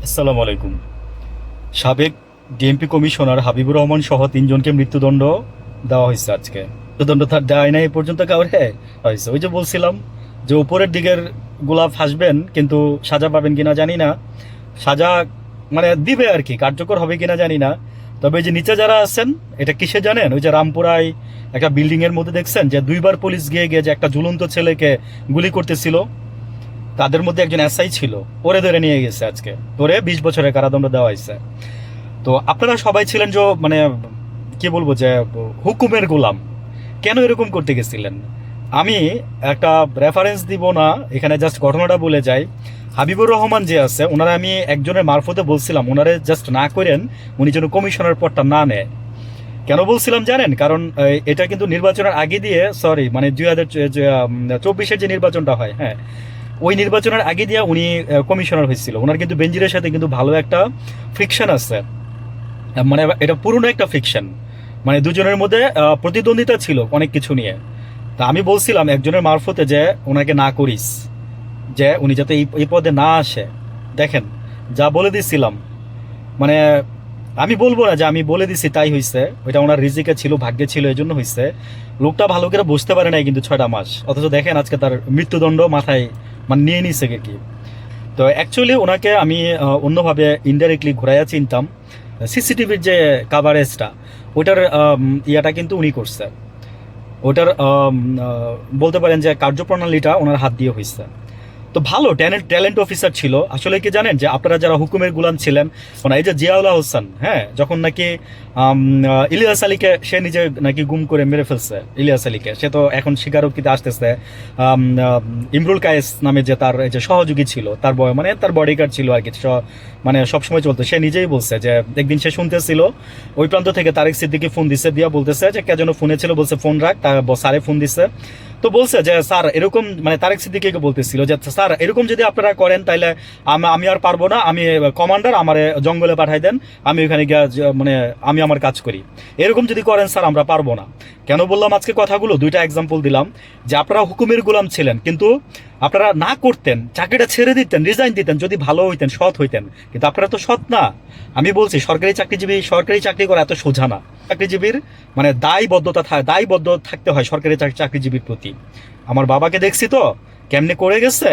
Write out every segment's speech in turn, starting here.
আসসালামু আলাইকুম। সাবেক ডিএমপি কমিশনার হাবিবুর রহমান সহ তিনজনকে মৃত্যুদণ্ড দেওয়া হয়েছে আজকে। মৃত্যুদণ্ড তার দেওয়াই নাই এ পর্যন্ত কাউরে হয়েছে। ওই যে বলছিলাম যে উপরের দিকের গুলা ফাঁসবেন, কিন্তু সাজা পাবেন কিনা জানি না। সাজা মানে দিবে আর কি, কার্যকর হবে কিনা জানি না। তবে এই যে নিচে যারা আছেন, এটা কিসে জানেন? ওই যে রামপুরায় একটা বিল্ডিং এর মধ্যে দেখছেন যে দুইবার পুলিশ গিয়ে গিয়ে যে একটা ঝুলন্ত ছেলেকে গুলি করতেছিল, তাদের মধ্যে একজন এসআই ছিল, ওরে ধরে নিয়ে গেছে আজকে। ওরে 20 বছরের কারাদণ্ড দেওয়া হয়েছে। তো আপনারা সবাই ছিলেন যে মানে কি বলবো যে হুকুমের গোলাম। কেন এরকম করতে গেছিলেন? আমি একটা রেফারেন্স দিব না, এখানে জাস্ট ঘটনাটা বলে যাই। হাবিবুর রহমান যে আছে, ওনারা আমি একজনের মারফতে বলছিলাম ওনারে জাস্ট না করেন, উনি যেন কমিশনার পদটা না নেয়। কেন বলছিলাম জানেন? কারণ এটা কিন্তু নির্বাচনের আগে দিয়ে, সরি মানে 2024-এর যে নির্বাচনটা হয়, হ্যাঁ, ওই নির্বাচনের আগে দিয়ে উনি কমিশনার হয়েছিল। ওনার কিন্তু বেনজিরের সাথে কিন্তু ভালো একটা ফ্রিকশন আছে, মানে এটা পুরনো একটা ফ্রিকশন। মানে দুজনের মধ্যে প্রতিদ্বন্দ্বিতা ছিল অনেক কিছু নিয়ে। তা আমি বলছিলাম একজনের মারফতে যে ওনাকে না করিস, যে উনি যাতে এই পদে না আসে। দেখেন, যা বলে দিছিলাম, মানে আমি বলবো না যে আমি বলে দিছি তাই হইছে, ওইটা ওনার রিজিকে ছিল, ভাগ্যে ছিল, এই জন্য হইছে। লোকটা ভালো করে বুঝতে পারে নাই কিন্তু 6টা মাস, অথচ দেখেন আজকে তার মৃত্যুদণ্ড মাথায় মানে নিয়ে নিছে কি। তো অ্যাকচুয়ালি ওনাকে আমি অন্যভাবে ইনডাইরেক্টলি ঘুরাইয়া চিনতাম। সিসিটিভির যে কাভারেজটা, ওইটার ইয়াটা কিন্তু উনি করছে। ওটার বলতে পারেন যে কার্যপ্রণালীটা ওনার হাত দিয়ে হয়েছে। তো ভালো ট্যালেন্ট অফিসার ছিল। আসলে কি জানেন যে আপনারা যারা হুকুমের গুলাম ছিলেন, মানে এই যে জিয়াউল্লাহ হোসেন, হ্যাঁ, যখন নাকি ইলিয়াস আলীকে সে নিজে নাকি গুম করে মেরে ফেলছে, ইলিয়াস আলীকে, সে তো এখন স্বীকারোক্তিতে আসতেছে। ইমরুল কায়েস নামে যে তার এই যে সহযোগী ছিল, তার মানে তার বডিগার্ড ছিল আর কি, মানে সবসময় চলতো, সে নিজেই বলছে যে একদিন সে শুনতেছিল ওই প্রান্ত থেকে তারেক সিদ্দিকি ফোন দিচ্ছে, দিয়া বলতেছে যে কে যেন ফোনে ছিল, বলছে ফোন রাখ, তার স্যারে ফোন দিচ্ছে। তো বলছে যে স্যার এরকম, মানে তারেক সিদ্দিকীকে বলতেছিল যে স্যার এরকম যদি আপনারা করেন তাহলে আমি আর পারবো না, আমি কমান্ডার, আমার জঙ্গলে পাঠাই দেন, আমি ওখানে গিয়ে মানে আমি আমার কাজ করি। এরকম যদি করেন স্যার আমরা পারবো না। কেন বললাম আজকে কথাগুলো? দুইটা এক্সাম্পল দিলাম যে আপনারা হুকুমের গোলাম ছিলেন, কিন্তু আপনারা না করতেন, চাকরিটা ছেড়ে দিতেন, রিজাইন দিতেন যদি ভালো হইতেন, সৎ হইতেন। কিন্তু আপনারা তো সৎ না। আমি বলছি সরকারি চাকরি করা এত সোজা না। চাকরিজীবীর মানে দায়বদ্ধ থাকতে হয় সরকারি চাকরিজীবীর প্রতি। আমার বাবাকে দেখছি তো কেমনে করে গেছে।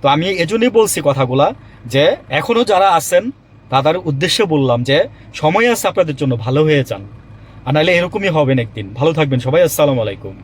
তো আমি এজন্যই বলছি কথাগুলা, যে এখনো যারা আছেন তাদের উদ্দেশ্যে বললাম যে সময় আছে আপনাদের জন্য, ভালো হয়ে যান, আর নাহলে এরকমই হবেন একদিন। ভালো থাকবেন সবাই। আসসালামু আলাইকুম।